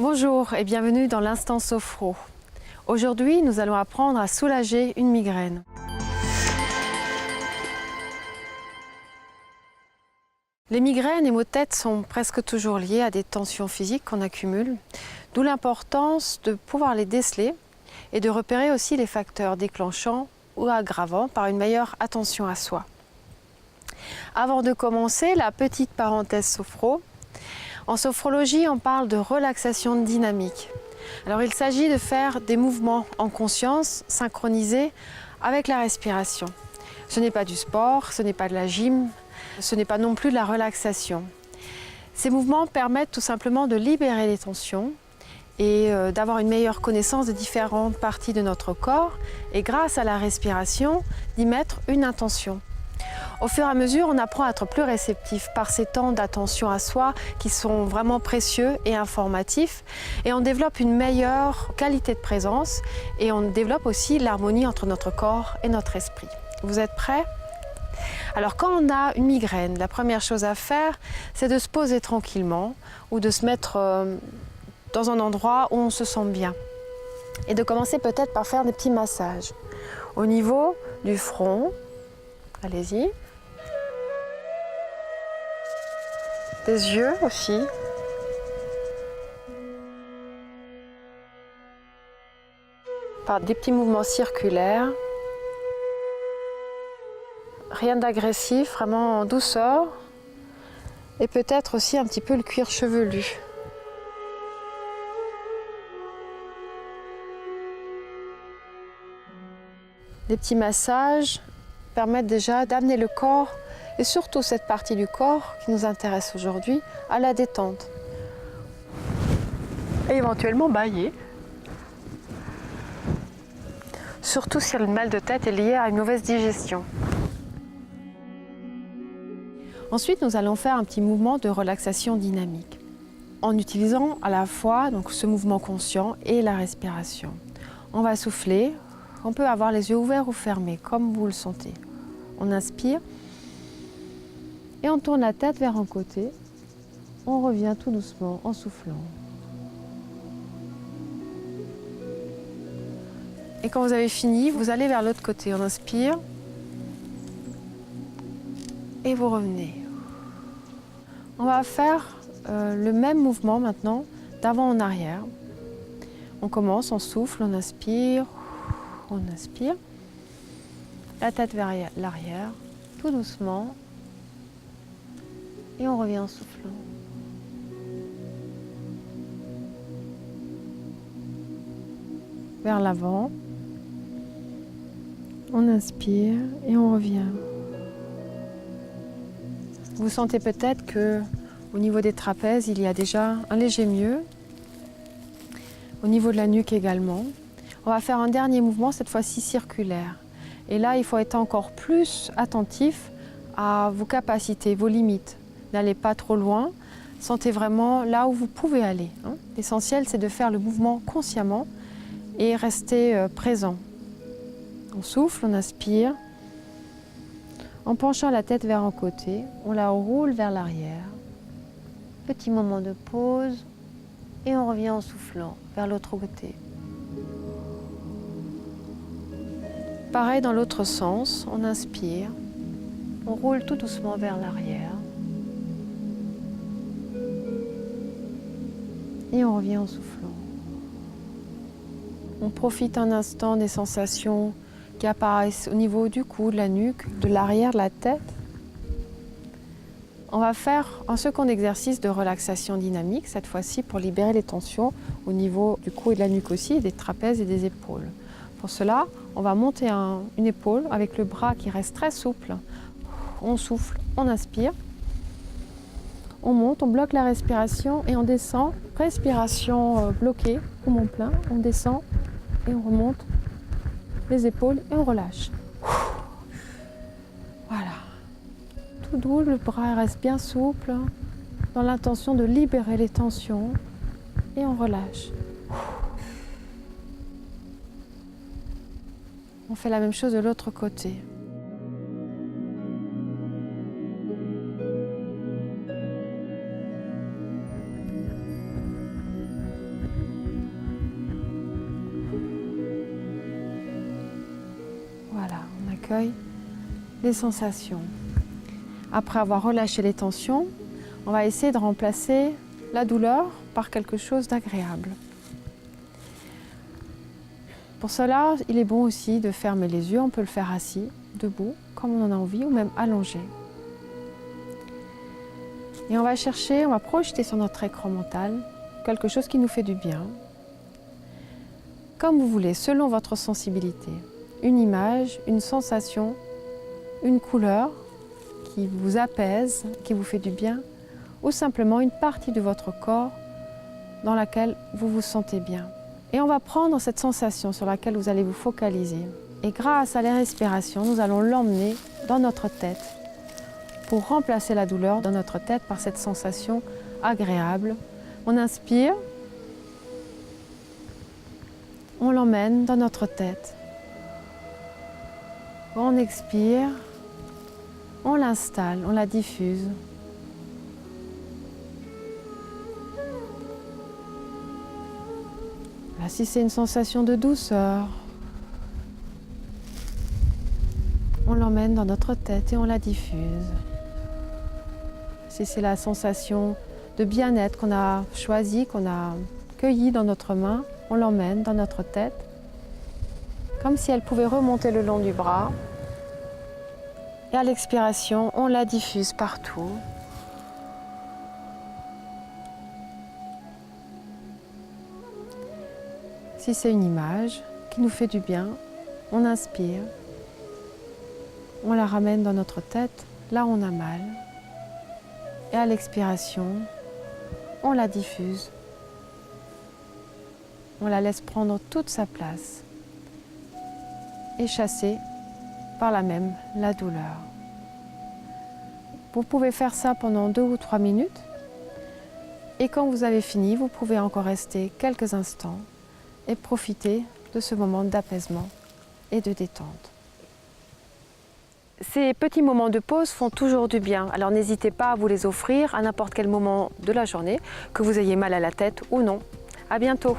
Bonjour et bienvenue dans l'Instant Sophro. Aujourd'hui, nous allons apprendre à soulager une migraine. Les migraines et maux de tête sont presque toujours liés à des tensions physiques qu'on accumule, d'où l'importance de pouvoir les déceler et de repérer aussi les facteurs déclenchants ou aggravants par une meilleure attention à soi. Avant de commencer, la petite parenthèse sophro. En sophrologie, on parle de relaxation dynamique. Alors il s'agit de faire des mouvements en conscience, synchronisés avec la respiration. Ce n'est pas du sport, ce n'est pas de la gym, ce n'est pas non plus de la relaxation. Ces mouvements permettent tout simplement de libérer les tensions et d'avoir une meilleure connaissance de différentes parties de notre corps et grâce à la respiration, d'y mettre une intention. Au fur et à mesure, on apprend à être plus réceptif par ces temps d'attention à soi qui sont vraiment précieux et informatifs. Et on développe une meilleure qualité de présence et on développe aussi l'harmonie entre notre corps et notre esprit. Vous êtes prêts ? Alors quand on a une migraine, la première chose à faire, c'est de se poser tranquillement ou de se mettre dans un endroit où on se sent bien. Et de commencer peut-être par faire des petits massages au niveau du front. Allez-y. Des yeux aussi. Par des petits mouvements circulaires. Rien d'agressif, vraiment en douceur. Et peut-être aussi un petit peu le cuir chevelu. Les petits massages permettent déjà d'amener le corps et surtout cette partie du corps qui nous intéresse aujourd'hui à la détente. Et éventuellement bâiller. Surtout si le mal de tête est lié à une mauvaise digestion. Ensuite, nous allons faire un petit mouvement de relaxation dynamique en utilisant à la fois donc, ce mouvement conscient et la respiration. On va souffler, on peut avoir les yeux ouverts ou fermés comme vous le sentez. On inspire et on tourne la tête vers un côté. On revient tout doucement en soufflant. Et quand vous avez fini, vous allez vers l'autre côté. On inspire et vous revenez. On va faire le même mouvement maintenant, d'avant en arrière. On commence, on souffle, on inspire, la tête vers l'arrière, tout doucement, et on revient en soufflant. Vers l'avant, on inspire et on revient. Vous sentez peut-être que au niveau des trapèzes, il y a déjà un léger mieux. Au niveau de la nuque également. On va faire un dernier mouvement, cette fois-ci circulaire. Et là, il faut être encore plus attentif à vos capacités, vos limites. N'allez pas trop loin. Sentez vraiment là où vous pouvez aller. L'essentiel, c'est de faire le mouvement consciemment et rester présent. On souffle, on inspire. En penchant la tête vers un côté, on la roule vers l'arrière. Petit moment de pause et on revient en soufflant vers l'autre côté. Pareil dans l'autre sens, on inspire, on roule tout doucement vers l'arrière et on revient en soufflant. On profite un instant des sensations qui apparaissent au niveau du cou, de la nuque, de l'arrière de la tête. On va faire un second exercice de relaxation dynamique, cette fois-ci pour libérer les tensions au niveau du cou et de la nuque aussi, des trapèzes et des épaules. Pour cela, on va monter une épaule avec le bras qui reste très souple. On souffle, on inspire. On monte, on bloque la respiration et on descend. Respiration bloquée, poumon plein, on descend et on remonte les épaules et on relâche. Voilà. Tout doux, le bras reste bien souple, dans l'intention de libérer les tensions et on relâche. On fait la même chose de l'autre côté. accueille les sensations. Après avoir relâché les tensions, on va essayer de remplacer la douleur par quelque chose d'agréable. Pour cela, il est bon aussi de fermer les yeux. On peut le faire assis, debout, comme on en a envie, ou même allongé. Et on va chercher, on va projeter sur notre écran mental quelque chose qui nous fait du bien. Comme vous voulez, selon votre sensibilité. Une image, une sensation, une couleur qui vous apaise, qui vous fait du bien, ou simplement une partie de votre corps dans laquelle vous vous sentez bien. Et on va prendre cette sensation sur laquelle vous allez vous focaliser. Et grâce à la respiration, nous allons l'emmener dans notre tête pour remplacer la douleur dans notre tête par cette sensation agréable. On inspire, on l'emmène dans notre tête. On expire, on l'installe, on la diffuse. Là, si c'est une sensation de douceur, on l'emmène dans notre tête et on la diffuse. Si c'est la sensation de bien-être qu'on a choisie, qu'on a cueillie dans notre main, on l'emmène dans notre tête, comme si elle pouvait remonter le long du bras. Et à l'expiration, on la diffuse partout. Si c'est une image qui nous fait du bien, on inspire, on la ramène dans notre tête, là où on a mal. Et à l'expiration, on la diffuse. On la laisse prendre toute sa place et chasser par là même la douleur. Vous pouvez faire ça pendant 2 ou 3 minutes. Et quand vous avez fini, vous pouvez encore rester quelques instants et profiter de ce moment d'apaisement et de détente. Ces petits moments de pause font toujours du bien, alors n'hésitez pas à vous les offrir à n'importe quel moment de la journée, que vous ayez mal à la tête ou non. À bientôt!